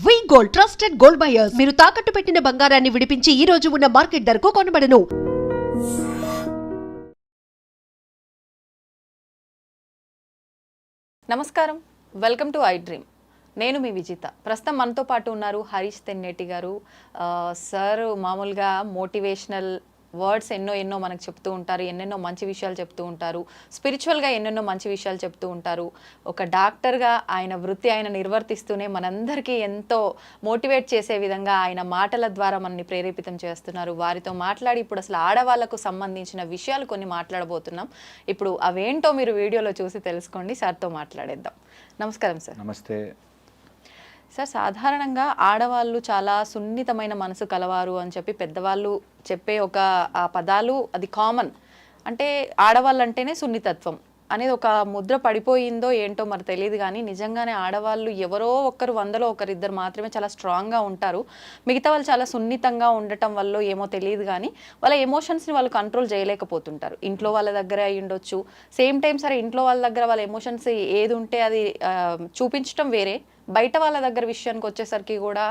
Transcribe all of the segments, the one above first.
వి gold trusted gold buyers మీరు తాకట్టు పెట్టిన బంగారాన్ని విడిపించి ఈ రోజు ఉన్న మార్కెట్ ధరకు కొనబడను. నమస్కారం, వెల్కమ్ టు ఐ డ్రీమ్. నేను మీ విజిత. ప్రస్తుతం మనతో పాటు ఉన్నారు హరీష్ తెన్నేటి గారు. సార్ మామూలుగా మోటివేషనల్ వర్డ్స్ ఎన్నో మనకు చెప్తూ ఉంటారు, ఎన్నెన్నో మంచి విషయాలు చెప్తూ ఉంటారు, స్పిరిచువల్గా ఎన్నెన్నో మంచి విషయాలు చెప్తూ ఉంటారు. ఒక డాక్టర్గా ఆయన వృత్తి ఆయన నిర్వర్తిస్తూనే మనందరికీ ఎంతో మోటివేట్ చేసే విధంగా ఆయన మాటల ద్వారా మనల్ని ప్రేరేపితం చేస్తున్నారు. వారితో మాట్లాడి ఇప్పుడు అసలు ఆడవాళ్లకు సంబంధించిన విషయాలు కొన్ని మాట్లాడబోతున్నాం. ఇప్పుడు అవేంటో మీరు వీడియోలో చూసి తెలుసుకోండి. సార్తో మాట్లాడేద్దాం. నమస్కారం సార్. నమస్తే సార్, సాధారణంగా ఆడవాళ్ళు చాలా సున్నితమైన మనసు కలవారు అని చెప్పి పెద్దవాళ్ళు చెప్పే ఒక పదాలు అది కామన్. అంటే ఆడవాళ్ళు అంటేనే సున్నితత్వం అనేది ఒక ముద్ర పడిపోయిందో ఏంటో మరి తెలియదు, కానీ నిజంగానే ఆడవాళ్ళు ఎవరో ఒకరు 100లో ఒకరిద్దరు మాత్రమే చాలా స్ట్రాంగ్గా ఉంటారు. మిగతా వాళ్ళు చాలా సున్నితంగా ఉండటం వల్ల ఏమో తెలియదు, కానీ వాళ్ళ ఎమోషన్స్ని వాళ్ళు కంట్రోల్ చేయలేకపోతుంటారు. ఇంట్లో వాళ్ళ దగ్గర అయి ఉండొచ్చు, సేమ్ టైం సరే ఇంట్లో వాళ్ళ దగ్గర వాళ్ళ ఎమోషన్స్ ఏది ఉంటే అది చూపించడం వేరే, బయట వాళ్ళ దగ్గర విషయానికి వచ్చేసరికి కూడా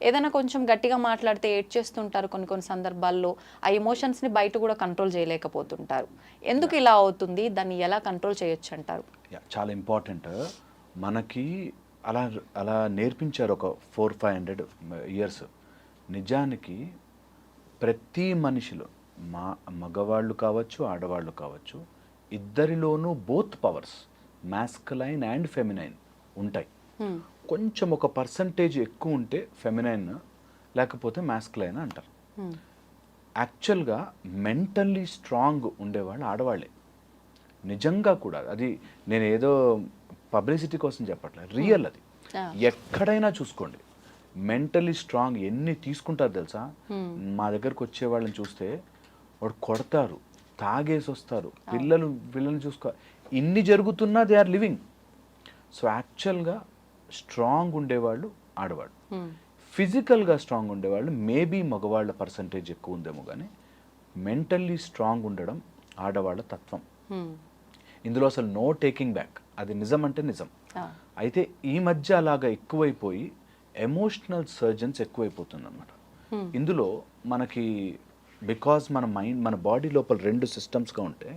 ఏదైనా కొంచెం గట్టిగా మాట్లాడితే ఏడ్చేస్తుంటారు. కొన్ని సందర్భాల్లో ఆ ఎమోషన్స్ని బయట కూడా కంట్రోల్ చేయలేకపోతుంటారు. ఎందుకు ఇలా అవుతుంది? దాన్ని ఎలా కంట్రోల్ చేయొచ్చు అంటారు? చాలా ఇంపార్టెంట్. మనకి అలా నేర్పించారు ఒక 400-500 ఇయర్స్. నిజానికి ప్రతి మనిషిలో మగవాళ్ళు కావచ్చు ఆడవాళ్ళు కావచ్చు, ఇద్దరిలోనూ both powers masculine and feminine ఉంటాయి. కొంచెం ఒక పర్సంటేజ్ ఎక్కువ ఉంటే ఫెమినైన్, లేకపోతే మాస్కులైన్ అంటారు. యాక్చువల్గా మెంటల్లీ స్ట్రాంగ్ ఉండేవాళ్ళు ఆడవాళ్ళే. నిజంగా కూడా అది నేను ఏదో పబ్లిసిటీ కోసం చెప్పట్లేదు, రియల్. అది ఎక్కడైనా చూసుకోండి, మెంటల్లీ స్ట్రాంగ్ ఎన్ని తీసుకుంటారు తెలుసా. మా దగ్గరకు వచ్చే వాళ్ళని చూస్తే వాడు కొడతారు, తాగేసి వస్తారు, పిల్లల్ని చూసుకో, ఇన్ని జరుగుతున్నా దే ఆర్ లివింగ్. సో యాక్చువల్గా స్ట్రాంగ్ ఉండేవాళ్ళు ఆడవాళ్ళు. ఫిజికల్గా స్ట్రాంగ్ ఉండేవాళ్ళు మేబీ మగవాళ్ళ పర్సంటేజ్ ఎక్కువ ఉందేమో, కానీ మెంటల్లీ స్ట్రాంగ్ ఉండడం ఆడవాళ్ళ తత్వం. ఇందులో అసలు నో టేకింగ్ బ్యాక్. అది నిజం అంటే నిజం. అయితే ఈ మధ్య అలాగా ఎక్కువైపోయి ఎమోషనల్ సర్జన్స్ ఎక్కువైపోతుంది అనమాట. ఇందులో మనకి బికాజ్ మన బాడీ లోపల 2 సిస్టమ్స్గా ఉంటే,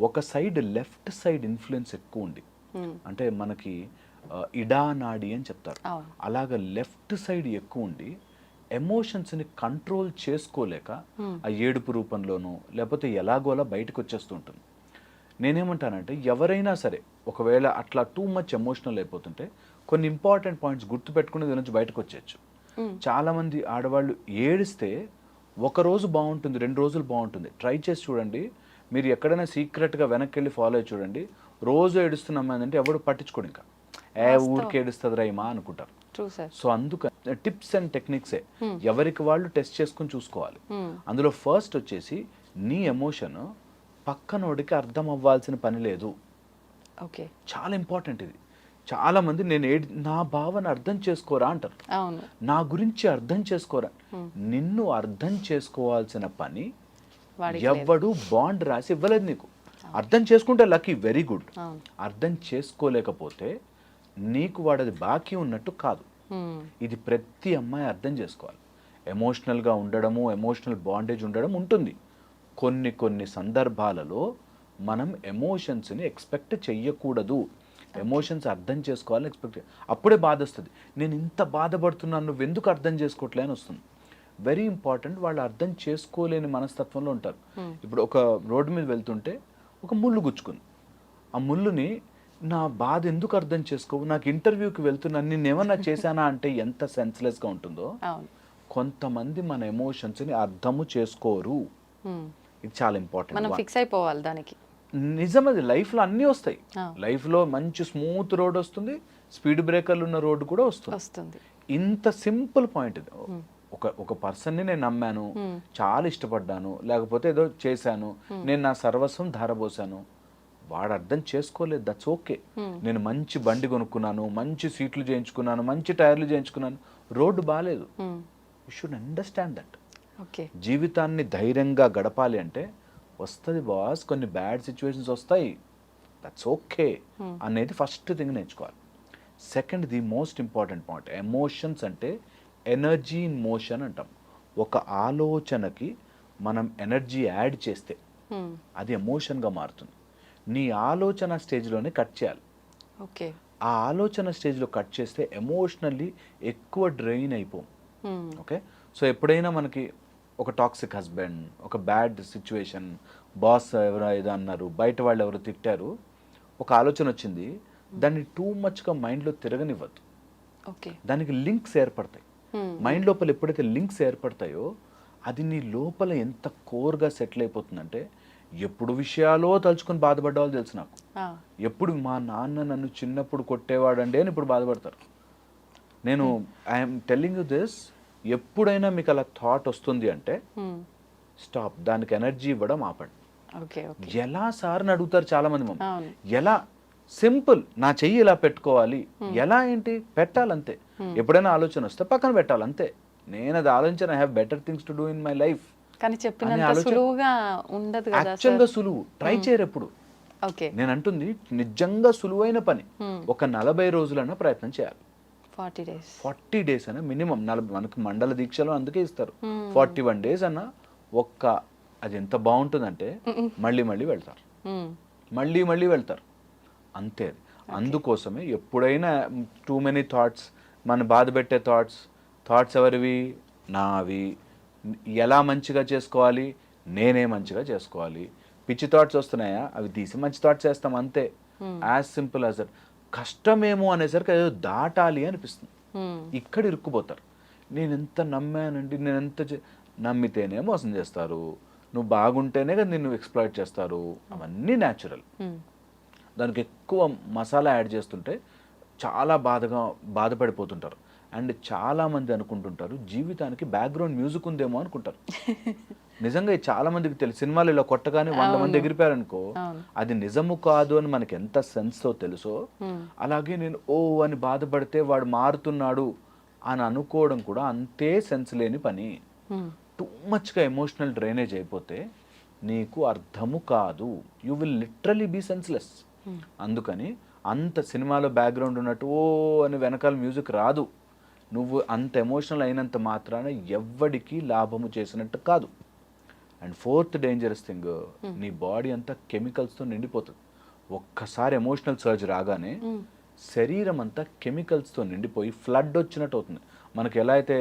ఒక సైడ్ లెఫ్ట్ సైడ్ ఇన్ఫ్లుయెన్స్ ఎక్కువ ఉంది. అంటే మనకి ఇడా నాడి అని చెప్తారు. అలాగా లెఫ్ట్ సైడ్ ఎక్కువ ఉండి ఎమోషన్స్ని కంట్రోల్ చేసుకోలేక ఆ ఏడుపు రూపంలోనూ లేకపోతే ఎలాగోలా బయటకు వచ్చేస్తూ ఉంటుంది. నేనేమంటానంటే, ఎవరైనా సరే ఒకవేళ అట్లా టూ మచ్ ఎమోషనల్ అయిపోతుంటే కొన్ని ఇంపార్టెంట్ పాయింట్స్ గుర్తుపెట్టుకుని దీని నుంచి బయటకు వచ్చేయచ్చు. చాలామంది ఆడవాళ్ళు ఏడిస్తే ఒకరోజు బాగుంటుంది, 2 రోజులు బాగుంటుంది. ట్రై చేసి చూడండి. మీరు ఎక్కడైనా సీక్రెట్గా వెనక్కి వెళ్ళి ఫాలో అయ్యి చూడండి. రోజు ఏడుస్తున్నాం అంటే ఎవడు పట్టించుకోడు, ఇంకా ఊరికి ఏడుస్తుంది రైమా అనుకుంటారు. సో అందుకని టిప్స్ అండ్ టెక్నిక్సే ఎవరికి వాళ్ళు టెస్ట్ చేసుకుని చూసుకోవాలి. అందులో ఫస్ట్ వచ్చేసి, నీ ఎమోషన్ పక్కనోడికి అర్థం అవ్వాల్సిన పని లేదు. చాలా ఇంపార్టెంట్ ఇది. చాలా మంది నా భావన అర్థం చేసుకోరా అంటారు, నా గురించి అర్థం చేసుకోరా. నిన్ను అర్థం చేసుకోవాల్సిన పని ఎవ్వడు బాండ్ రాసి ఇవ్వలేదు నీకు. అర్థం చేసుకుంటే లక్కీ, వెరీ గుడ్. అర్థం చేసుకోలేకపోతే నీకు వాడది బాకీ ఉన్నట్టు కాదు. ఇది ప్రతి అమ్మాయి అర్థం చేసుకోవాలి. ఎమోషనల్గా ఉండడము, ఎమోషనల్ బాండేజ్ ఉండడం ఉంటుంది. కొన్ని సందర్భాలలో మనం ఎమోషన్స్ని ఎక్స్పెక్ట్ చెయ్యకూడదు. ఎమోషన్స్ అర్థం చేసుకోవాలని ఎక్స్పెక్ట్, అప్పుడే బాధ వస్తుంది. నేను ఇంత బాధపడుతున్నాను, నువ్వు ఎందుకు అర్థం చేసుకోవట్లే అని వస్తుంది. Very important. వాళ్ళు అర్థం చేసుకోలేని మనస్తత్వంలో ఉంటారు. ఇప్పుడు ఒక రోడ్డు మీద వెళ్తుంటే ఒక ముళ్ళు గుచ్చుకుంది. ఆ ముళ్ళుని నా బాధ ఎందుకు అర్థం చేసుకోవు, నాకు ఇంటర్వ్యూకి వెళ్తున్నాను, నేనేమన్నా చేశానా అంటే ఎంత సెన్స్లెస్గా ఉంటుందో. కొంతమంది మన ఎమోషన్స్ని అర్థము చేసుకోరు. ఇది చాలా ఇంపార్టెంట్. మనం ఫిక్స్ అయిపోవాలి దానికి. నిజం, అది లైఫ్లో అన్నీ వస్తాయి. లైఫ్లో మంచి స్మూత్ రోడ్ వస్తుంది, స్పీడ్ బ్రేకర్లు ఉన్న రోడ్డు కూడా వస్తుంది. ఇంత సింపుల్ పాయింట్ ఇది. ఒక పర్సన్ని నేను నమ్మాను, చాలా ఇష్టపడ్డాను, లేకపోతే ఏదో చేశాను, నేను నా సర్వస్వం ధారపోసాను, వాడు అర్థం చేసుకోలేదు, దట్స్ ఓకే. నేను మంచి బండి కొనుక్కున్నాను, మంచి సీట్లు చేయించుకున్నాను, మంచి టైర్లు చేయించుకున్నాను, రోడ్డు బాగాలేదు. You should understand that. జీవితాన్ని ధైర్యంగా గడపాలి అంటే వస్తుంది బాస్, కొన్ని బ్యాడ్ సిచ్యువేషన్స్ వస్తాయి, దట్స్ ఓకే అనేది ఫస్ట్ థింగ్ నేర్చుకోవాలి. Second the most important point, emotions అంటే ఎనర్జీ ఇన్ మోషన్ అంటాం. ఒక ఆలోచనకి మనం ఎనర్జీ యాడ్ చేస్తే అది ఎమోషన్గా మారుతుంది. నీ ఆలోచన స్టేజ్లోనే కట్ చేయాలి. ఓకే. ఆ ఆలోచన స్టేజ్లో కట్ చేస్తే ఎమోషనల్లీ ఎక్కువ డ్రైన్ అయిపోం. ఓకే, సో ఎప్పుడైనా మనకి ఒక టాక్సిక్ హస్బెండ్, ఒక బ్యాడ్ సిచ్యువేషన్, బాస్ ఎవరో ఏదో అన్నారు, బయట వాళ్ళు ఎవరో తిట్టారు, ఒక ఆలోచన వచ్చింది, దాన్ని టూ మచ్గా మైండ్లో తిరగనివ్వద్దు. ఓకే. దానికి లింక్స్ ఏర్పడతాయి. మైండ్ లోపల ఎప్పుడైతే లింక్స్ ఏర్పడతాయో అది నీ లోపల ఎంత కోర్గా సెటిల్ అయిపోతుందంటే, ఎప్పుడు విషయాలో తలుచుకొని బాధపడ్డాలో తెలుసు నాకు. ఎప్పుడు మా నాన్న నన్ను చిన్నప్పుడు కొట్టేవాడండి అని ఇప్పుడు బాధపడతారు. నేను ఐఎమ్ టెల్లింగ్ యూ దిస్, ఎప్పుడైనా మీకు అలా థాట్ వస్తుంది అంటే స్టాప్, దానికి ఎనర్జీ ఇవ్వడం ఆపండి. ఎలా సార్ అని అడుగుతారు చాలా మంది మమ్మల్ని. ఎలా? సింపుల్, నా చెయ్యి ఇలా పెట్టుకోవాలి. ఎలా ఏంటి? పెట్టాలంతే. ఎప్పుడైనా ఆలోచన వస్తే పక్కన పెట్టాలంతే. నేను అది ఆలోచించాను, I have better things to do in my life. కానీ చెప్పినంత సులువుగా ఉండదు కదా. యాక్చువల్గా సులువు, ట్రై చేయరు ఎప్పుడు. నేను అంటుంది నిజంగా సులువైన పని. ఒక 40 రోజులన్నా ప్రయత్నం చేయాలి. 40 days అన్న మినిమం. మనకి మండల దీక్షలు అందుకే ఇస్తారు. 41 days అన్న ఒక్క, అది ఎంత బాగుంటుందంటే మళ్ళీ మళ్ళీ వెళ్తారు, మళ్ళీ వెళ్తారు అంతే. అది అందుకోసమే ఎప్పుడైనా టూ మెనీ థాట్స్, మన బాధ పెట్టే థాట్స్ ఎవరివి? నావి. ఎలా మంచిగా చేసుకోవాలి? నేనే మంచిగా చేసుకోవాలి. పిచ్చి థాట్స్ వస్తున్నాయా? అవి తీసి మంచి థాట్స్ వేస్తాం అంతే. As simple as that. కష్టమేమో అనేసరికి ఏదో దాటాలి అనిపిస్తుంది. ఇక్కడ ఇరుక్కుపోతారు. నేను ఎంత నమ్మానండి, నేను ఎంత నమ్మితేనే మోసం చేస్తారు, నువ్వు బాగుంటేనే కదా నిన్ను ఎక్స్ప్లాయిట్ చేస్తారు. అవన్నీ న్యాచురల్. దానికి ఎక్కువ మసాలా యాడ్ చేస్తుంటే చాలా బాధపడిపోతుంటారు. అండ్ చాలామంది అనుకుంటుంటారు జీవితానికి బ్యాక్గ్రౌండ్ మ్యూజిక్ ఉందేమో అనుకుంటారు. నిజంగా చాలా మందికి తెలుసు. సినిమాలు ఇలా కొట్టగానే 100 మంది ఎగిరిపోయారనుకో, అది నిజము కాదు అని మనకి ఎంత సెన్స్తో తెలుసో, అలాగే నేను ఓ అని బాధపడితే వాడు మారుతున్నాడు అని అనుకోవడం కూడా అంతే సెన్స్ లేని పని. టూ మచ్గా ఎమోషనల్ డ్రైనేజ్ అయిపోతే నీకు అర్థము కాదు. You will literally be senseless. అందుకని అంత సినిమాలో బ్యాక్గ్రౌండ్ ఉన్నట్టు ఓ అని వెనకాల మ్యూజిక్ రాదు. నువ్వు అంత ఎమోషనల్ అయినంత మాత్రాన ఎవ్వడికి లాభము చేసినట్టు కాదు. అండ్ ఫోర్త్ డేంజరస్ థింగ్, నీ బాడీ అంతా కెమికల్స్తో నిండిపోతుంది. ఒక్కసారి ఎమోషనల్ సర్జ్ రాగానే శరీరం అంతా కెమికల్స్తో నిండిపోయి ఫ్లడ్ వచ్చినట్టు అవుతుంది. మనకి ఎలా అయితే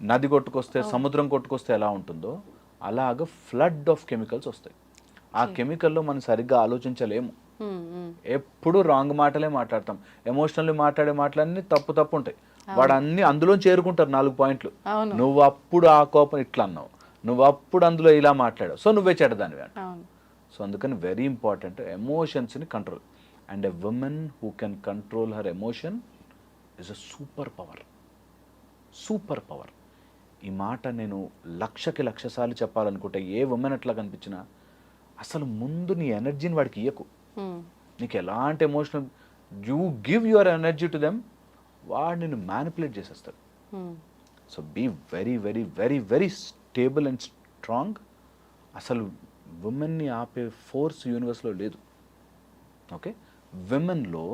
నది కొట్టుకొస్తే, సముద్రం కొట్టుకొస్తే ఎలా ఉంటుందో అలాగ ఫ్లడ్ ఆఫ్ కెమికల్స్ వస్తాయి. ఆ కెమికల్లో మనం సరిగ్గా ఆలోచించలేము. ఎప్పుడు రాంగ్ మాటలే మాట్లాడతాం. ఎమోషనల్లీ మాట్లాడే మాటలన్నీ తప్పు ఉంటాయి. వాడు అన్ని అందులో చేరుకుంటారు 4 పాయింట్లు. నువ్వు అప్పుడు ఆ కోపం ఇట్లా అన్నావు, నువ్వు అప్పుడు అందులో ఇలా మాట్లాడావు, సో నువ్వే చెడ్డదానివి అంట. సో అందుకని వెరీ ఇంపార్టెంట్ ఎమోషన్స్ని control. And a women who can control her emotion is a super power. ఈ మాట నేను 1,00,000 సార్లు చెప్పాలనుకుంటే, ఏ ఉమెన్ అట్లా కనిపించినా అసలు ముందు నీ ఎనర్జీని వాడికి ఇయ్యకు. నీకు ఎలాంటి emotional, you give your energy to them, వాడు నిన్ను మ్యానిపులేట్ చేసేస్తాడు. So be very very very very stable and strong. అసలు ఉమెన్ని ఆపే ఫోర్స్ యూనివర్స్లో లేదు. ఓకే, విమెన్లో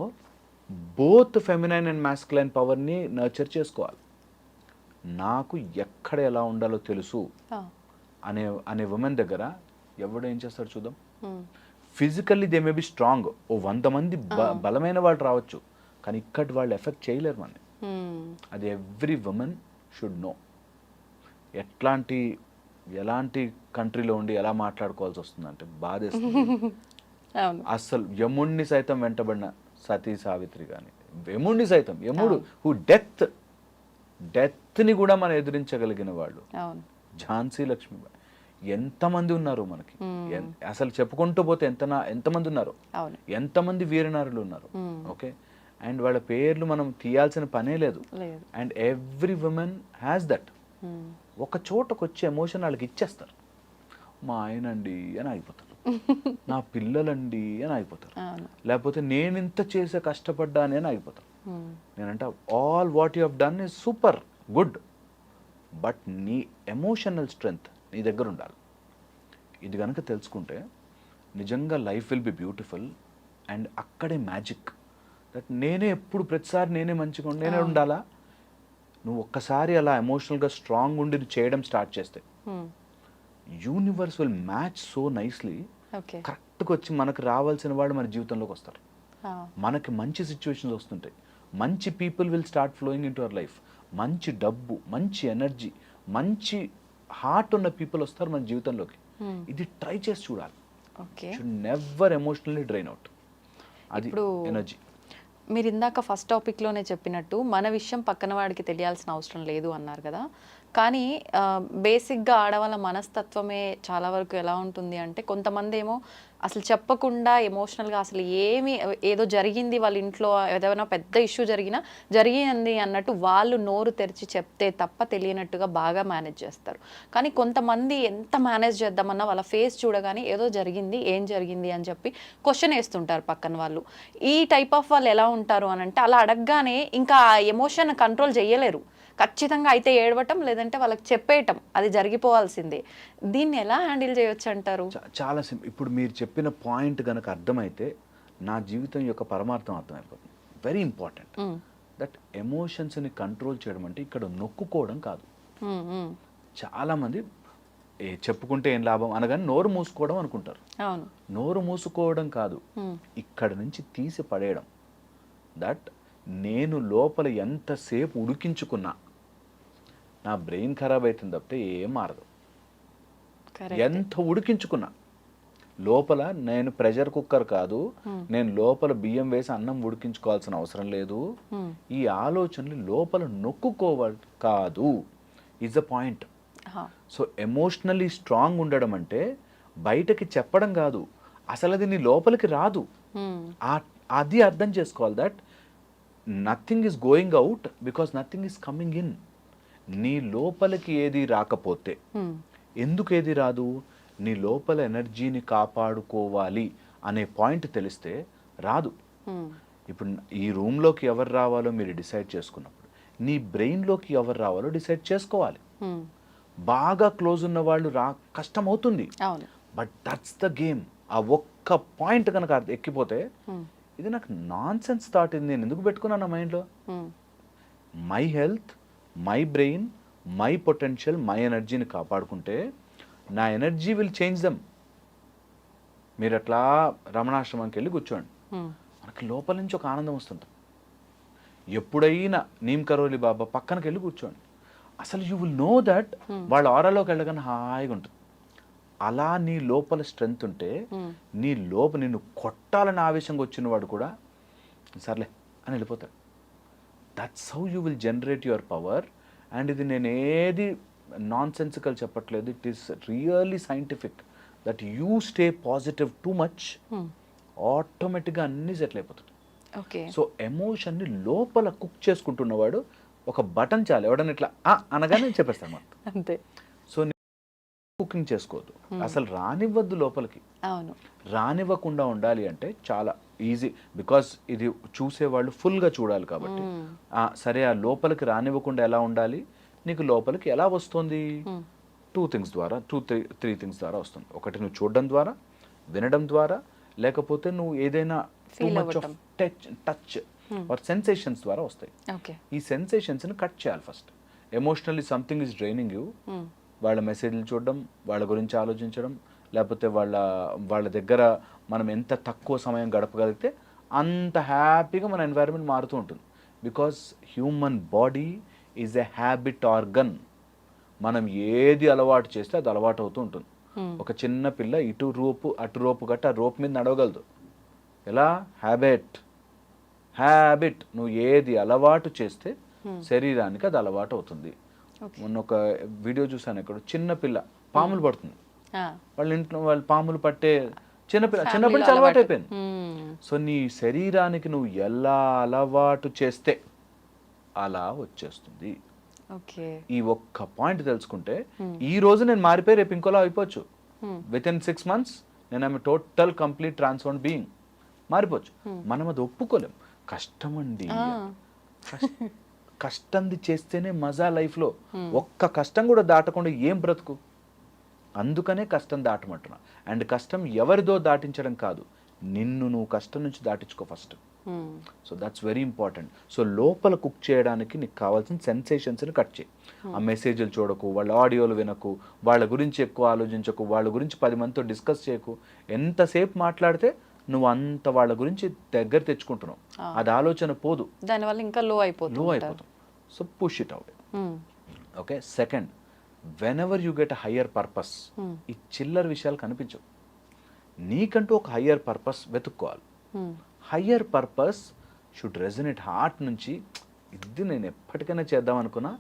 బోత్ ఫెమినైన్ అండ్ మాస్కులైన్ పవర్ని నర్చర్ చేసుకోవాలి. నాకు ఎక్కడ ఎలా ఉండాలో తెలుసు అనే ఉమెన్ దగ్గర ఎవడు ఏం చేస్తాడు చూద్దాం. Physically they may be strong. 100 మంది బలమైన వాళ్ళు రావచ్చు, కానీ ఇక్కడి వాళ్ళు ఎఫెక్ట్ చేయలేరు మనని. అది ఎవ్రీ ఉమెన్ షుడ్ నో. ఎలాంటి కంట్రీలో ఉండి ఎలా మాట్లాడుకోవాల్సి వస్తుందంటే బాధేస్తుంది. అసలు యముణ్ణి సైతం వెంటబడిన సతీ సావిత్రి కానీ, యముడు హూ డెత్ని కూడా మనం ఎదిరించగలిగిన వాళ్ళు, ఝాన్సీ లక్ష్మీబాయి, ఎంతమంది ఉన్నారు మనకి. అసలు చెప్పుకుంటూ పోతే ఎంతమంది ఉన్నారు, ఎంతమంది వీరనారులు ఉన్నారు. ఓకే, అండ్ వాళ్ళ పేర్లు మనం తీయాల్సిన పనే లేదు. And every women has that. ఒక చోటకు వచ్చే ఎమోషన్ వాళ్ళకి ఇచ్చేస్తారు. మా ఆయనండి అని ఆగిపోతారు, నా పిల్లలండి అని ఆగిపోతారు, లేకపోతే నేను ఇంత చేసే కష్టపడ్డానే అని ఆగిపోతారు. నేనంటే all what you have done is super good, but నీ ఎమోషనల్ స్ట్రెంగ్త్ నీ దగ్గర ఉండాలి. ఇది కనుక తెలుసుకుంటే నిజంగా life will be beautiful. And అక్కడే మ్యాజిక్. దట్ నేనే ఎప్పుడు ప్రతిసారి నేనే మంచిగా నేనే ఉండాలా? నువ్వు ఒక్కసారి అలా ఎమోషనల్గా స్ట్రాంగ్ ఉండి చేయడం స్టార్ట్ చేస్తే universe will match so nicely. Okay. కరెక్ట్గా వచ్చి మనకు రావాల్సిన వాళ్ళు మన జీవితంలోకి వస్తారు. మనకి మంచి సిచ్యువేషన్స్ వస్తుంటాయి. మంచి people will start flowing in to our life. మంచి డబ్బు, మంచి ఎనర్జీ, మంచి హార్ట్ ఉన్న పీపుల్ వస్తారు మన జీవితంలోకి. ఇది ట్రై చేసి చూడాలి. Okay. Should never emotionally drain out. అది ఎనర్జీ. మీరు ఇందాక ఫస్ట్ టాపిక్లోనే చెప్పినట్టు మన విషయం పక్కన వాడికి తెలియాల్సిన అవసరం లేదు అన్నారు కదా. కానీ బేసిక్గా ఆడవాళ్ళ మనస్తత్వమే చాలా వరకు ఎలా ఉంటుంది అంటే, కొంతమంది ఏమో అసలు చెప్పకుండా ఎమోషనల్గా అసలు ఏదో జరిగింది వాళ్ళ ఇంట్లో, ఏదైనా పెద్ద ఇష్యూ జరిగింది అన్నట్టు వాళ్ళు నోరు తెరిచి చెప్తే తప్ప తెలియనట్టుగా బాగా మేనేజ్ చేస్తారు. కానీ కొంతమంది ఎంత మేనేజ్ చేద్దామన్నా వాళ్ళ ఫేస్ చూడగానే ఏదో జరిగింది, ఏం జరిగింది అని చెప్పి క్వశ్చన్ వేస్తుంటారు పక్కన వాళ్ళు. ఈ టైప్ ఆఫ్ వాళ్ళు ఎలా ఉంటారు అని అంటే, అలా అడగగానే ఇంకా ఎమోషన్ కంట్రోల్ చేయలేరు. ఖచ్చితంగా అయితే ఏడవటం, లేదంటే వాళ్ళకి చెప్పేయటం, అది జరిగిపోవాల్సిందే. దీన్ని ఎలా హ్యాండిల్ చేయొచ్చు అంటారు? చాలా సింపుల్. ఇప్పుడు మీరు చెప్పిన పాయింట్ కనుక అర్థమైతే నా జీవితం యొక్క పరమార్థం అర్థమైపోతుంది. వెరీ ఇంపార్టెంట్ దట్ ఎమోషన్స్ని కంట్రోల్ చేయడం అంటే ఇక్కడ నొక్కుకోవడం కాదు. చాలామంది చెప్పుకుంటే ఏం లాభం అనగానే నోరు మూసుకోవడం అనుకుంటారు. అవును, నోరు మూసుకోవడం కాదు, ఇక్కడ నుంచి తీసి పడేయడం. దట్ నేను లోపల ఎంతసేపు ఉడికించుకున్నా నా బ్రెయిన్ ఖరాబ్ అవుతుంది తప్పితే ఏం మారదు. ఎంత ఉడికించుకున్నా లోపల నేను ప్రెషర్ కుక్కర్ కాదు, నేను లోపల బియ్యం వేసి అన్నం ఉడికించుకోవాల్సిన అవసరం లేదు. ఈ ఆలోచనలు లోపల నొక్కుకోవాలి కాదు is the point. So emotionally strong ఉండడం అంటే బయటకి చెప్పడం కాదు, అసలు అది నీ లోపలికి రాదు. అది అర్థం చేసుకోవాలి. That nothing is going out because nothing is coming in. నీ లోపలికి ఏది రాకపోతే ఎందుకు ఏది రాదు? నీ లోపల ఎనర్జీని కాపాడుకోవాలి అనే పాయింట్ తెలిస్తే రాదు. ఇప్పుడు ఈ రూమ్లోకి ఎవరు రావాలో మీరు డిసైడ్ చేసుకున్నప్పుడు నీ బ్రెయిన్లోకి ఎవరు రావాలో డిసైడ్ చేసుకోవాలి. బాగా క్లోజ్ ఉన్న వాళ్ళు కష్టం అవుతుంది, బట్ దట్స్ ద గేమ్. ఆ ఒక్క పాయింట్ కనుక ఎక్కిపోతే ఇది నాకు నాన్ సెన్స్ థాట్, ఇది నేను ఎందుకు పెట్టుకున్నాను నా మైండ్లో? My health, my brain, my potential, my ఎనర్జీని కాపాడుకుంటే నా ఎనర్జీ విల్ చేంజ్ దెమ్. మీరు అట్లా రమణాశ్రమంకి వెళ్ళి కూర్చోండి, మనకి లోపల నుంచి ఒక ఆనందం వస్తుంది. ఎప్పుడైనా నీమ్ కరోలి బాబా పక్కనకి వెళ్ళి కూర్చోండి, అసలు యూ విల్ నో దట్ వాళ్ళ ఆరాలోకి వెళ్ళగానే హాయిగా ఉంటుంది. అలా నీ లోపల స్ట్రెంగ్త్ ఉంటే నీ నిన్ను కొట్టాలని ఆవేశంగా వచ్చిన వాడు కూడా సర్లే అని వెళ్ళిపోతాడు. That's how you will generate your power. And ఇది నేను ఏది నాన్ సెన్సికల్ చెప్పట్లేదు, it is really scientific. That you stay positive too much, ఆటోమేటిక్గా అన్నీ సెటిల్ అయిపోతుంది. సో ఎమోషన్ని లోపల కుక్ చేసుకుంటున్నవాడు ఒక బటన్ చాలు, ఎవడన్నా ఇట్లా అనగానే చెప్పేస్తాను అంతే. సో కుకింగ్ చేసుకోవద్దు, అసలు రానివ్వద్దు లోపలికి. రానివ్వకుండా ఉండాలి అంటే చాలా ఈజీ, బికాస్ ఇది చూసేవాళ్ళు ఫుల్గా చూడాలి కాబట్టి. సరే, ఆ లోపలికి రానివ్వకుండా ఎలా ఉండాలి, నీకు లోపలికి ఎలా వస్తుంది? 2 things ద్వారా, 3 things ద్వారా వస్తుంది. ఒకటి నువ్వు చూడడం ద్వారా, వినడం ద్వారా, లేకపోతే నువ్వు ఏదైనా టచ్ ఆర్ సెన్సేషన్స్ ద్వారా వస్తాయి. ఈ సెన్సేషన్స్ని కట్ చేయాలి first. Emotionally something is draining you, వాళ్ళ మెసేజ్లు చూడడం, వాళ్ళ గురించి ఆలోచించడం, లేకపోతే వాళ్ళ దగ్గర మనం ఎంత తక్కువ సమయం గడపగలిగితే అంత హ్యాపీగా మన ఎన్వైరన్మెంట్ మారుతూ ఉంటుంది. Because human body is a habit organ. మనం ఏది అలవాటు చేస్తే అది అలవాటు అవుతూ ఉంటుంది. ఒక చిన్న పిల్ల ఇటు రోపు అటు రోపు గట్ట ఆ రోపు మీద నడవగలదు. ఎలా? హ్యాబిట్. నువ్వు ఏది అలవాటు చేస్తే శరీరానికి అది అలవాటు అవుతుంది. మొన్న ఒక వీడియో చూసాను, ఇక్కడ చిన్న పిల్ల పాములు పడుతుంది, వాళ్ళ ఇంట్లో వాళ్ళు పాములు పట్టే చిన్నప్పటి అలవాటు అయిపోయింది. సో నీ శరీరానికి నువ్వు ఎలా అలవాటు చేస్తే అలా వచ్చేస్తుంది. ఈ ఒక్క పాయింట్ తెలుసుకుంటే ఈ రోజు నేను మారిపోయి రేపు ఇంకోలా అయిపోవచ్చు. విత్ ఇన్ 6 months నేను టోటల్ కంప్లీట్ ట్రాన్స్ఫార్మ్ బీయింగ్ మారిపోవచ్చు. మనం అది ఒప్పుకోలేం. కష్టం అండి, కష్టంది చేస్తేనే మజా లైఫ్లో. ఒక్క కష్టం కూడా దాటకుండా ఏం బ్రతుకు. అందుకనే కష్టం దాటమంటున్నా. అండ్ కష్టం ఎవరిదో దాటించడం కాదు, నిన్ను నువ్వు కష్టం నుంచి దాటించుకో first. So that's very important. So లోపల కుక్ చేయడానికి నీకు కావాల్సిన సెన్సేషన్స్ని కట్ చేయి. ఆ మెసేజ్లు చూడకు, వాళ్ళ ఆడియోలు వినకు, వాళ్ళ గురించి ఎక్కువ ఆలోచించకు, వాళ్ళ గురించి 10 మందితో డిస్కస్ చేయకు. ఎంతసేపు మాట్లాడితే నువ్వు అంత వాళ్ళ గురించి దగ్గర తెచ్చుకుంటున్నావు, అది ఆలోచన పోదు, దానివల్ల ఇంకా లో అయిపోతుంది. So push it out. Okay. Second, when ever you get a higher purpose, ఈ చిల్లర విషయాలు కనిపించవు. నీకంటూ ఒక హయ్యర్ పర్పస్ వెతుక్కోవాలి. Higher purpose should resonate heart నుంచి, ఇది నేను ఎప్పటికైనా చేద్దాం అనుకున్నా,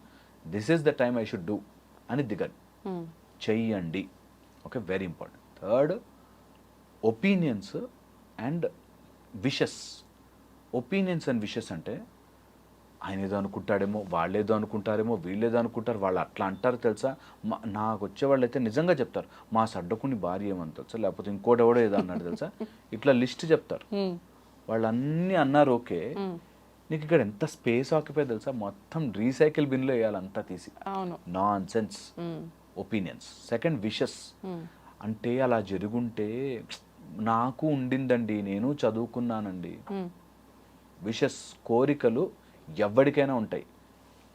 this is the time I should do అని దిగండి, చెయ్యండి. Okay, very important. Third, opinions and wishes. Opinions and wishes అంటే ఆయన ఏదో అనుకుంటాడేమో, వాళ్ళు ఏదో అనుకుంటారేమో, వీళ్ళు ఏదో అనుకుంటారు, వాళ్ళు అట్లా అంటారు తెలుసా. నాకు వచ్చేవాళ్ళు అయితే నిజంగా చెప్తారు, మా సడ్డకుని భార్య ఏమని తెలుసా, లేకపోతే ఇంకోటెవడో ఏదో అన్నాడు తెలుసా, ఇట్లా లిస్ట్ చెప్తారు. వాళ్ళు అన్నీ అన్నారు, ఓకే, నీకు ఇక్కడ ఎంత స్పేస్ ఆక్యుపై తెలుసా, మొత్తం రీసైకిల్ బిన్లో వేయాలి అంతా తీసి. Non sense opinions. Second, wishes అంటే అలా జరుగుంటే నాకు ఉండిందండి, నేను చదువుకున్నానండి. విషెస్, కోరికలు ఎవరికైనా ఉంటాయి.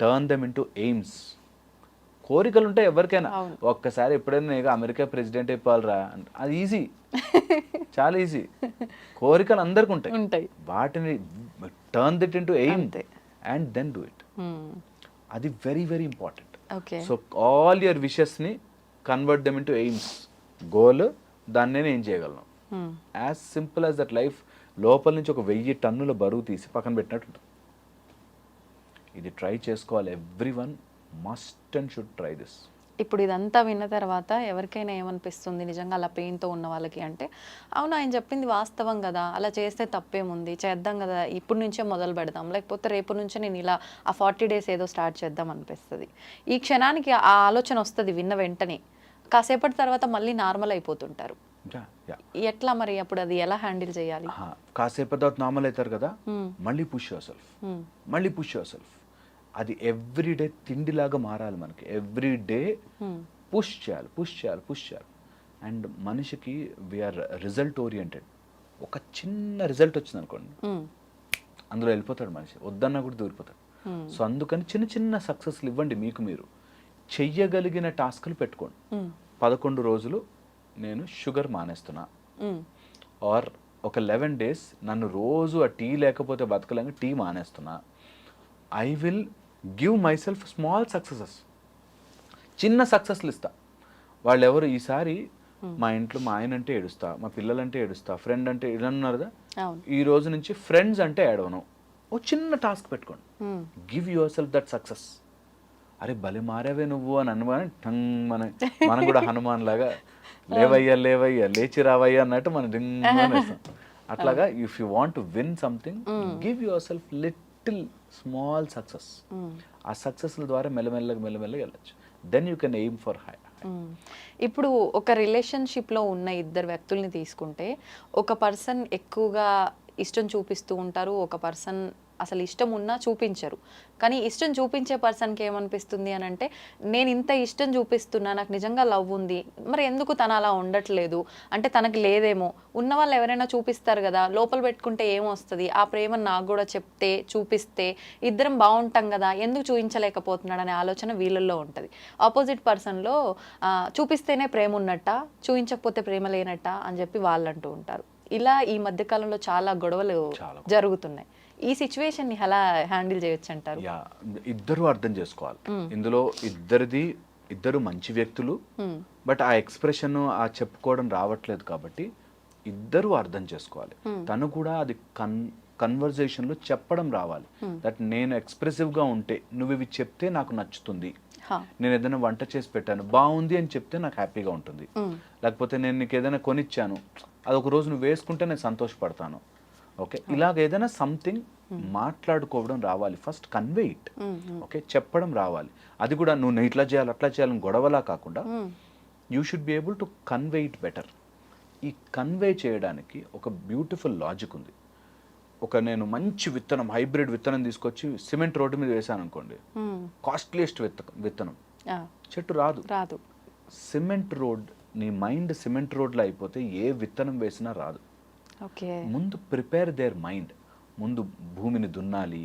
Turn them into AIIMS. కోరికలు ఉంటాయి ఎవరికైనా. ఒక్కసారి ఎప్పుడైనా నేను అమెరికా ప్రెసిడెంట్ అయిపోవాలరా, అది ఈజీ, చాలా ఈజీ. కోరికలు అందరికి ఉంటాయి, వాటిని turn it into aim and then do it. అది very very important. So all your విషెస్ని convert them into aims, goal, దాన్ని నేను ఏం చేయగలను. As simple as that. Life లోపల నుంచి ఒక 1000 టన్నుల బరువు తీసి పక్కన పెట్టినట్టు. ఇది ట్రై చేసుకోవాలి. Everyone must and should try this. ఇప్పుడు ఇదంతా విన్న తర్వాత ఎవరికైనా ఏమనిపిస్తుంది నిజంగా అలా పెయిన్తో ఉన్న వాళ్ళకి అంటే, అవును ఆయన చెప్పింది వాస్తవం కదా, అలా చేస్తే తప్పేముంది, చేద్దాం కదా, ఇప్పుడు నుంచే మొదలు పెడదాం, లేకపోతే రేపు నుంచే నేను ఇలా ఆ 40 days ఏదో స్టార్ట్ చేద్దాం అనిపిస్తుంది. ఈ క్షణానికి ఆ ఆలోచన వస్తుంది విన్న వెంటనే, కాసేపటి తర్వాత మళ్ళీ నార్మల్ అయిపోతుంటారు. ఎట్లా మరి అప్పుడు అది ఎలా హ్యాండిల్ చేయాలి? కాసేపటి తర్వాత నార్మల్ అవుతారు కదా, మళ్ళీ పుష్ యువర్ సెల్ఫ్, మళ్ళీ పుష్ యువర్ సెల్ఫ్. అది ఎవ్రీడే తిండిలాగా మారాలి మనకి. ఎవ్రీడే పుష్ చేయాలి, పుష్ చేయాలి, పుష్ చేయాలి. అండ్ మనిషికి వీఆర్ రిజల్ట్ ఓరియంటెడ్. ఒక చిన్న రిజల్ట్ వచ్చింది అనుకోండి, అందులో వెళ్ళిపోతాడు మనిషి, వద్దన్నా కూడా దూరిపోతాడు. సో అందుకని చిన్న చిన్న సక్సెస్లు ఇవ్వండి. మీకు మీరు చెయ్యగలిగిన టాస్క్లు పెట్టుకోండి. 11 రోజులు నేను షుగర్ మానేస్తున్నా, ఆర్ ఒక 11 days నన్ను రోజు ఆ టీ లేకపోతే బతకలేక టీ మానేస్తున్నా. I will give myself small successes, చిన్న సక్సెస్లు ఇస్తా. వాళ్ళు ఎవరు ఈసారి మా ఇంట్లో మా ఆయన అంటే ఏడుస్తా, మా పిల్లలంటే ఏడుస్తా, ఫ్రెండ్ అంటే ఇలా అన్నారు కదా, ఈ రోజు నుంచి ఫ్రెండ్స్ అంటే ఏడవను. ఓ చిన్న టాస్క్ పెట్టుకోండి. Give your self that success. అరే భలే మారావే నువ్వు అని అనుమాని మనం కూడా హనుమాన్ లాగా లేవయ్యా లేవయ్యా లేచి రావయ్యా అన్నట్టు మనం రింగ్. అట్లాగా if you want to win something, give yourself little small success. ఆ సక్సెస్ల ద్వారా మెల్లమెల్లగా వెళ్ళచ్చు. Then you can aim for high. ఇప్పుడు ఒక రిలేషన్షిప్లో ఉన్న ఇద్దరు వ్యక్తుల్ని తీసుకుంటే, ఒక పర్సన్ ఎక్కువగా ఇష్టం చూపిస్తూ ఉంటారు, ఒక పర్సన్ అసలు ఇష్టం ఉన్నా చూపించరు. కానీ ఇష్టం చూపించే పర్సన్కి ఏమనిపిస్తుంది అని అంటే, నేను ఇంత ఇష్టం చూపిస్తున్నా, నాకు నిజంగా లవ్ ఉంది, మరి ఎందుకు తను అలా ఉండట్లేదు అంటే తనకి లేదేమో. ఉన్న వాళ్ళు ఎవరైనా చూపిస్తారు కదా, లోపల పెట్టుకుంటే ఏమొస్తుంది, ఆ ప్రేమను నాకు కూడా చెప్తే చూపిస్తే ఇద్దరం బాగుంటాం కదా, ఎందుకు చూపించలేకపోతున్నాడు అనే ఆలోచన వీళ్ళల్లో ఉంటుంది. ఆపోజిట్ పర్సన్లో చూపిస్తేనే ప్రేమ ఉన్నట్ట, చూపించకపోతే ప్రేమ లేనట్ట అని చెప్పి వాళ్ళు అంటూ ఉంటారు. ఇలా ఈ మధ్యకాలంలో చాలా గొడవలు జరుగుతున్నాయి. ఈ సిచ్యువేషన్ ని ఎలా హ్యాండిల్ చేయొచ్చు అంటారు? ఇద్దరు అర్థం చేసుకోవాలి. ఇందులో ఇద్దరు మంచి వ్యక్తులు, బట్ ఆ ఎక్స్ప్రెషన్ ఆ చెప్పుకోవడం రావట్లేదు కాబట్టి ఇద్దరు అర్థం చేసుకోవాలి. తను కూడా అది కన్వర్జేషన్లో చెప్పడం రావాలి. దట్ నేను ఎక్స్ప్రెసివ్గా ఉంటే నువ్వు ఇవి చెప్తే నాకు నచ్చుతుంది, నేను ఏదైనా వంట చేసి పెట్టాను బాగుంది అని చెప్తే నాకు హ్యాపీగా ఉంటుంది, లేకపోతే నేను నీకు ఏదైనా కొనిచ్చాను అది ఒక రోజు నువ్వు వేసుకుంటే నేను సంతోషపడతాను. ఓకే, ఇలాగ ఏదైనా సంథింగ్ మాట్లాడుకోవడం రావాలి. First convey it. ఓకే, చెప్పడం రావాలి. అది కూడా నువ్వు ఇట్లా చేయాలి అట్లా చేయాలని గొడవలా కాకుండా you should be able to convey it better. ఈ కన్వే చేయడానికి ఒక బ్యూటిఫుల్ లాజిక్ ఉంది. నేను మంచి విత్తనం, హైబ్రిడ్ విత్తనం తీసుకొచ్చి సిమెంట్ రోడ్డు మీద వేసాను అనుకోండి, కాస్ట్లీయెస్ట్ విత్తనం, చెట్టు రాదు. సిమెంట్ రోడ్, నీ మైండ్ సిమెంట్ రోడ్లో అయిపోతే ఏ విత్తనం వేసినా రాదు. ముందు ప్రిపేర్ దేర్ మైండ్. ముందు భూమిని దున్నాలి,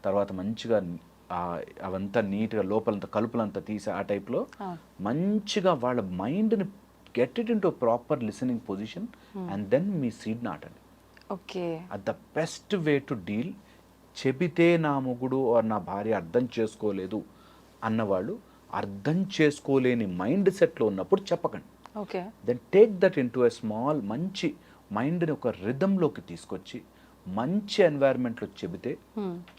తర్వాత మంచిగా అవంతా నీట్గా లోపలంతా కలుపులంతా తీసి ఆ టైప్లో మంచిగా వాళ్ళ మైండ్ని get it into proper listening position and then మీ సీడ్ నాటండి. Okay, at the best way to deal. చెబితే నా మొగుడు ఆర్ నా భార్య అర్థం చేసుకోలేదు అన్నవాళ్ళు అర్థం చేసుకోలేని మైండ్ సెట్లో ఉన్నప్పుడు చెప్పకండి. Okay, then take that into a small మంచి మైండ్ని ఒక రిథంలోకి తీసుకొచ్చి మంచి ఎన్వైర్న్మెంట్లో చెబితే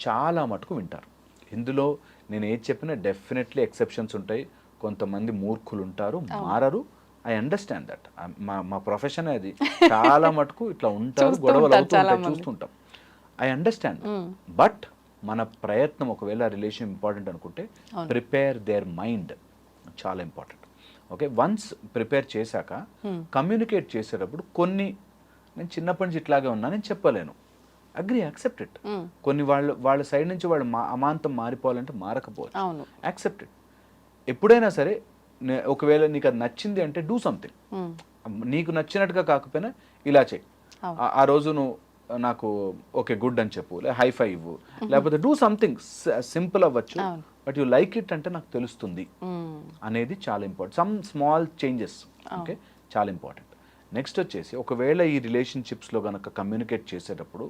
చాలా మటుకు వింటారు. ఇందులో నేను ఏది చెప్పినా డెఫినెట్లీ ఎక్సెప్షన్స్ ఉంటాయి. కొంతమంది మూర్ఖులు ఉంటారు, మారరు. I understand that. మా ప్రొఫెషన్ అది. చాలా మటుకు ఇట్లా ఉంటారు, గొడవలు అవుతుంటాయి, చూస్తుంటాం. I understand. బట్ మన ప్రయత్నం, ఒకవేళ రిలేషన్ ఇంపార్టెంట్ అనుకుంటే ప్రిపేర్ దేర్ మైండ్ చాలా ఇంపార్టెంట్. ఓకే, వన్స్ ప్రిపేర్ చేశాక కమ్యూనికేట్ చేసేటప్పుడు కొన్ని, నేను చిన్నప్పటి నుంచి ఇట్లాగే ఉన్నా నేను చెప్పలేను, అగ్రీ, యాక్సెప్ట్ ఇట్. కొన్ని వాళ్ళ సైడ్ నుంచి వాళ్ళు అమాంతం మారిపోవాలంటే మారకపోవచ్చు, యాక్సెప్ట్ ఇట్. ఎప్పుడైనా సరే ఒకవేళ నీకు అది నచ్చింది అంటే డూ సంథింగ్. నీకు నచ్చినట్టుగా కాకపోయినా ఇలా చెయ్యి. ఆ రోజు నువ్వు నాకు ఓకే గుడ్ అని చెప్పు, హైఫై ఇవ్వు, లేకపోతే డూ సంథింగ్ సింపుల్ అవ్వచ్చు, బట్ యు లైక్ ఇట్ అంటే నాకు తెలుస్తుంది అనేది చాలా important. Some small changes, okay, చాలా ఇంపార్టెంట్. నెక్స్ట్ వచ్చేసి, ఒకవేళ ఈ రిలేషన్షిప్స్లో కనుక కమ్యూనికేట్ చేసేటప్పుడు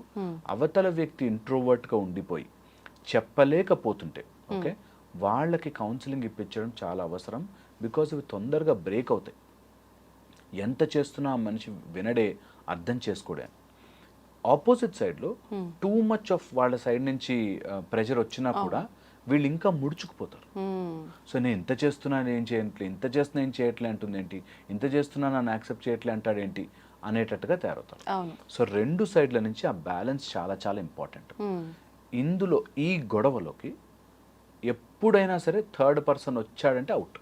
అవతల వ్యక్తి ఇంట్రోవర్ట్గా ఉండిపోయి చెప్పలేకపోతుంటే, ఓకే, వాళ్ళకి కౌన్సిలింగ్ ఇప్పించడం చాలా అవసరం. బికాజ్ ఇవి తొందరగా బ్రేక్ అవుతాయి. ఎంత చేస్తున్నా ఆ మనిషి వినడే, అర్థం చేసుకోడే. ఆపోజిట్ సైడ్లో టూ మచ్ ఆఫ్ వాళ్ళ సైడ్ నుంచి ప్రెషర్ వచ్చినా కూడా వీళ్ళు ఇంకా ముడుచుకుపోతారు. సో నేను ఇంత చేస్తున్నా ఏం చేయట్లే, ఇంత చేస్తున్నా ఏం చేయట్లే అంటుంది ఏంటి, ఇంత చేస్తున్నా నన్ను యాక్సెప్ట్ చేయట్లే అంటాడేంటి అనేటట్టుగా తయారవుతారు. సో రెండు సైడ్ల నుంచి ఆ బ్యాలెన్స్ చాలా చాలా ఇంపార్టెంట్. ఇందులో ఈ గొడవలోకి ఎప్పుడైనా సరే థర్డ్ పర్సన్ వచ్చాడంటే అవుట్,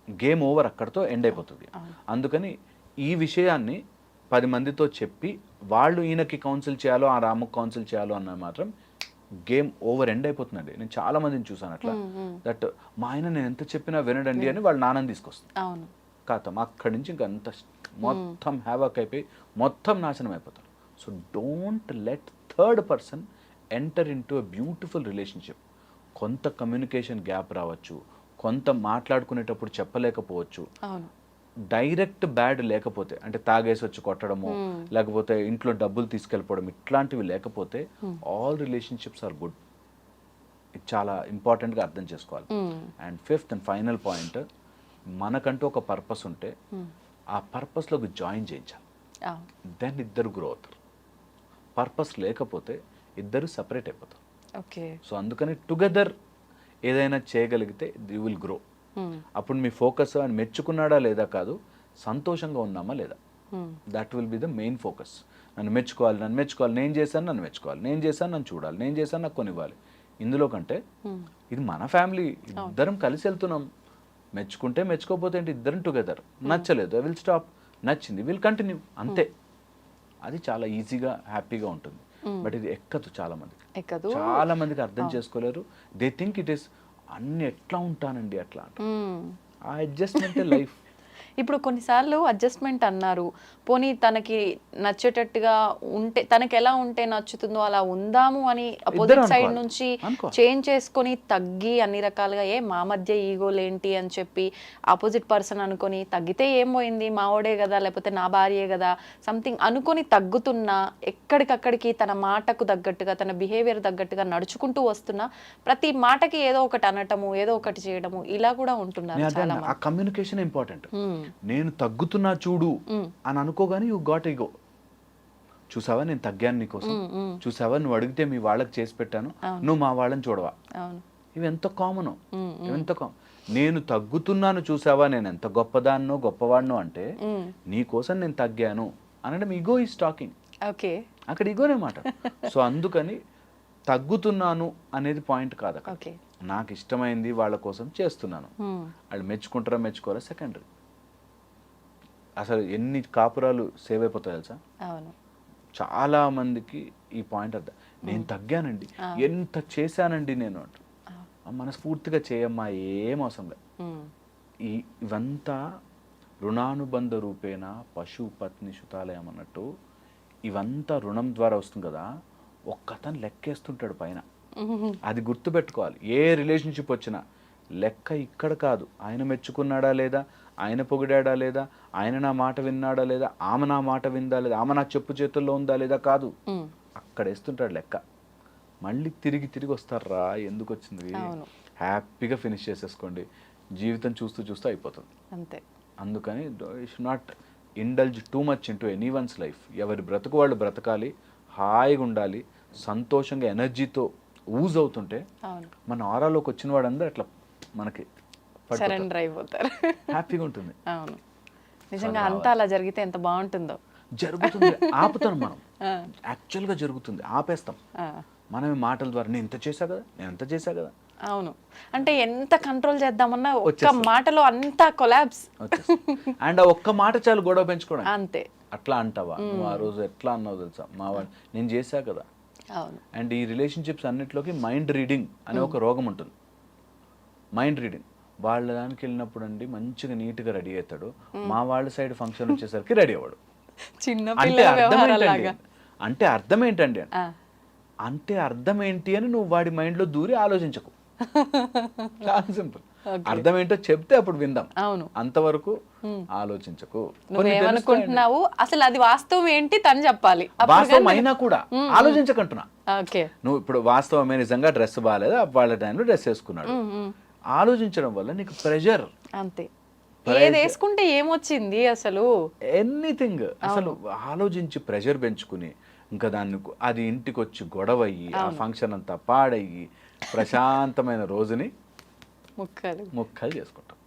గేమ్ ఓవర్, అక్కడితో ఎండ్ అయిపోతుంది. అందుకని ఈ విషయాన్ని 10 మందితో చెప్పి వాళ్ళు ఈయనకి కౌన్సిల్ చేయాలో ఆ రాముకి కౌన్సిల్ చేయాలో అన్న మాత్రం గేమ్ ఓవర్, ఎండ్ అయిపోతుందండి. నేను చాలా మందిని చూసాను అట్లా, దట్ మా ఆయన నేను ఎంత చెప్పినా వినడండి అని వాళ్ళు నాన్నని తీసుకొస్తుంది. కాతం అక్కడి నుంచి ఇంక అంత మొత్తం హ్యావాక్ అయిపోయి మొత్తం నాశనం అయిపోతారు. So don't let third person enter in to a beautiful relationship. కొంత కమ్యూనికేషన్ గ్యాప్ రావచ్చు, కొంత మాట్లాడుకునేటప్పుడు చెప్పలేకపోవచ్చు, డైరెక్ట్ బ్యాడ్ లేకపోతే, అంటే తాగేసి వచ్చి కొట్టడము, లేకపోతే ఇంట్లో డబ్బులు తీసుకెళ్ళిపోవడం, ఇట్లాంటివి లేకపోతే ఆల్ రిలేషన్షిప్స్ ఆర్ గుడ్. ఇది చాలా ఇంపార్టెంట్గా అర్థం చేసుకోవాలి. And fifth and final point, మనకంటూ ఒక పర్పస్ ఉంటే ఆ పర్పస్లోకి జాయిన్ చేయించాలి. దెన్ ఇద్దరు గ్రో అవుతారు. పర్పస్ లేకపోతే ఇద్దరు సపరేట్ అయిపోతారు. సో అందుకని టుగెదర్ ఏదైనా చేయగలిగితే యూ విల్ గ్రో. అప్పుడు మీ ఫోకస్ అని మెచ్చుకున్నాడా లేదా కాదు, సంతోషంగా ఉన్నామా లేదా, that will be the main focus. నన్ను మెచ్చుకోవాలి, నన్ను మెచ్చుకోవాలి, నేను చేశాను నన్ను మెచ్చుకోవాలి, నేను చేశాను నన్ను చూడాలి, నేను చేశాను నాకు కొనివ్వాలి. ఇందులో కంటే ఇది మన ఫ్యామిలీ, ఇద్దరం కలిసి వెళ్తున్నాం, మెచ్చుకుంటే మెచ్చుకోకపోతే ఏంటి, ఇద్దరం టుగెదర్. నచ్చలేదు ఐ విల్ స్టాప్, నచ్చింది విల్ కంటిన్యూ, అంతే. అది చాలా ఈజీగా హ్యాపీగా ఉంటుంది. బట్ ఇది ఎక్కదు, చాలా మందికి అర్థం చేసుకోలేరు. దే థింక్ ఇట్ ఈస్ అన్ని ఎట్లా ఉంటానండి అట్లా అంట. ఆ అడ్జస్ట్మెంటే లైఫ్. ఇప్పుడు కొన్నిసార్లు అడ్జస్ట్మెంట్ అన్నారు, పోనీ తనకి నచ్చేటట్టుగా ఉంటే, తనకి ఎలా ఉంటే నచ్చుతుందో అలా ఉందాము అని అపోజిట్ సైడ్ నుంచి చేంజ్ చేసుకొని తగ్గి అన్ని రకాలుగా మా మధ్య ఈగోలేంటి అని చెప్పి ఆపోజిట్ పర్సన్ అనుకొని తగ్గితే ఏం పోయింది, మావోడే కదా లేకపోతే నా భార్యే కదా సంథింగ్ అనుకొని తగ్గుతున్నా, ఎక్కడికక్కడికి తన మాటకు తగ్గట్టుగా తన బిహేవియర్ తగ్గట్టుగా నడుచుకుంటూ వస్తున్నా ప్రతి మాటకి ఏదో ఒకటి అనటము, ఏదో ఒకటి చేయడము, ఇలా కూడా ఉంటున్నారు చాలా మంది. ఆ కమ్యూనికేషన్ ఇంపార్టెంట్. నేను తగ్గుతున్నా చూడు అని అనుకోగానే యూ గాట్ ఈగో. చూసావా నేను తగ్గాను నీకోసం, చూసావా నువ్వు అడిగితే మీ వాళ్ళకి చేసి పెట్టాను, నువ్వు మా వాళ్ళని చూడవా. ఇవి ఎంత కామన్, నేను తగ్గుతున్నాను చూసావా, నేను ఎంత గొప్పదాన్నో గొప్పవాడినో అంటే నీకోసం నేను తగ్గాను అనడం ఈగో ఈజ్ టాకింగ్. అక్కడ ఈగోనే మాట. సో అందుకని తగ్గుతున్నాను అనేది పాయింట్ కాదు. నాకు ఇష్టమైంది వాళ్ళ కోసం చేస్తున్నాను, వాళ్ళు మెచ్చుకుంటారా మెచ్చుకోవాలా సెకండరీ. అసలు ఎన్ని కాపురాలు సేవ్ అయిపోతాయి తెలుసా. చాలా మందికి ఈ పాయింట్ అర్థం, నేను తగ్గానండి, ఎంత చేశానండి నేను అంట. మనస్ఫూర్తిగా చేయమ్మా, ఏం అవసరం లేదు. ఇవంతా రుణానుబంధ రూపేణ పశు పత్ని శుతాలయం అన్నట్టు, ఇవంతా రుణం ద్వారా వస్తుంది కదా. ఒక్కతను లెక్కేస్తుంటాడు పైన. అది గుర్తుపెట్టుకోవాలి. ఏ రిలేషన్షిప్ వచ్చినా లెక్క ఇక్కడ కాదు, ఆయన మెచ్చుకున్నాడా లేదా, ఆయన పొగిడాడా లేదా, ఆయన నా మాట విన్నాడా లేదా, ఆమె నా మాట విందా లేదా, ఆమె నా చెప్పు చేతుల్లో ఉందా లేదా కాదు, అక్కడ వేస్తుంటాడు లెక్క. మళ్ళీ తిరిగి తిరిగి వస్తారా, ఎందుకు వచ్చింది, హ్యాపీగా ఫినిష్ చేసేసుకోండి. జీవితం చూస్తూ చూస్తూ అయిపోతుంది అంతే. అందుకని should not indulge too much into any one's life. ఎవరి బ్రతుకు వాళ్ళు బ్రతకాలి, హాయిగా ఉండాలి, సంతోషంగా ఎనర్జీతో ఊజ్ అవుతుంటే మన ఆరాలోకి వచ్చిన వాడందరూ అట్లా మనకి సరెండర్ అయిపోతారు, హ్యాపీగా ఉంటుంది. అవును, నిజంగా అంతా అలా జరిగితే ఎంత బాగుంటుందో. జరుగుతుంది, ఆపుతాం మనం, యాక్చువల్గా జరుగుతుంది, ఆపేస్తాం మనమే మాటల ద్వారా. నేను ఇంత చేశా కదా, నేను అంత చేశా కదా. అవును, అంటే ఎంత కంట్రోల్ చేద్దామన్నా ఒక్క మాటలో అంతా కొలాబ్స్. అండ్ ఆ ఒక్క మాట చాలు గొడవ పెంచుకోవడం. అంతే. అట్లా అంటావా, నువ్వు ఆ రోజు ఎట్లా అన్నావు తెలుసా, మా వాడు నేను చేశా కదా. అవును. అండ్ ఈ రిలేషన్షిప్స్ అన్నిట్లోకి మైండ్ రీడింగ్ అనే ఒక రోగం ఉంటుంది. Mind reading. వాళ్ళ దానికి వెళ్ళినప్పుడు అండి మంచిగా నీట్గా రెడీ అవుతాడు, మా వాళ్ళ సైడ్ ఫంక్షన్ వచ్చేసరికి రెడీ అవ్వడు. చిన్న అంటే అర్థం ఏంటండి అంటే అర్థం ఏంటి అని నువ్వు వాడి మైండ్లో దూరి ఆలోచించకు. చాలా సింపుల్. అర్థం ఏంటో చెప్తే అప్పుడు విందాం, అవును, అంతవరకు ఆలోచించకు. నువ్వేమనుకుంటున్నావు అసలు అది వాస్తవం ఏంటి తను చెప్పాలి. వాస్తవం అయినా కూడా ఆలోచించకంటున్నా. ఓకే, నువ్వు ఇప్పుడు వాస్తవమే నిజంగా డ్రెస్ బాగాలేదు, వాళ్ళ టైంలో డ్రెస్ వేసుకున్నాడు, ఆలోచించడం వల్ల నీకు ప్రెషర్. అంతే, ఏది వేసుకుంటే ఏమొచ్చింది అసలు, ఎనీథింగ్ అసలు ఆలోచించి ప్రెషర్ పెంచుకుని ఇంకా దాన్ని అది ఇంటికి వచ్చి గొడవ అయ్యి ఆ ఫంక్షన్ అంతా పాడయ్యి ప్రశాంతమైన రోజుని ముక్కలు చేసుకుంటాం.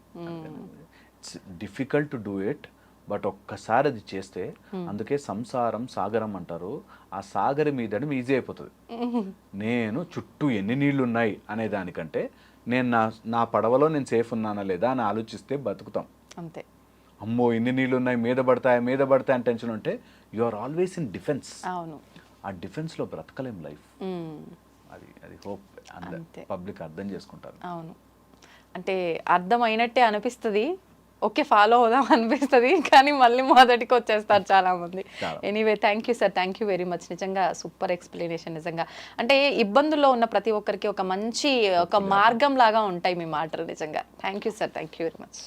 It's difficult to do it, but ఒక్కసారి అది చేస్తే, అందుకే సంసారం సాగరం అంటారు, ఆ సాగరి మీదడం ఈజీ అయిపోతుంది. నేను చుట్టూ ఎన్ని నీళ్లు ఉన్నాయి అనే దానికంటే నేను నా పడవలో నేను సేఫ్ ఉన్నానా లేదా అని ఆలోచిస్తే బతుకుతాం. అంతే. అమ్మో ఇన్ని నీళ్ళు ఉన్నాయి, మీద పడతాయి అని టెన్షన్ ఉంటే you are always in defence. అవును, ఆ డిఫెన్స్లో బ్రతకలేం లైఫ్. అది హోప్ పబ్లిక్ అర్థం చేసుకుంటారు. అవును, అంటే అర్థం అయినట్టే అనిపిస్తుంది, ఓకే ఫాలో అవుదాం అనిపిస్తుంది, కానీ మళ్ళీ మొదటికి వచ్చేస్తారు చాలా మంది. Anyway thank you sir, thank you very much. నిజంగా సూపర్ ఎక్స్ప్లెనేషన్. నిజంగా అంటే ఇబ్బందుల్లో ఉన్న ప్రతి ఒక్కరికి ఒక మంచి ఒక మార్గం లాగా ఉంటాయి మీ మాటలు. నిజంగా thank you sir, thank you very much.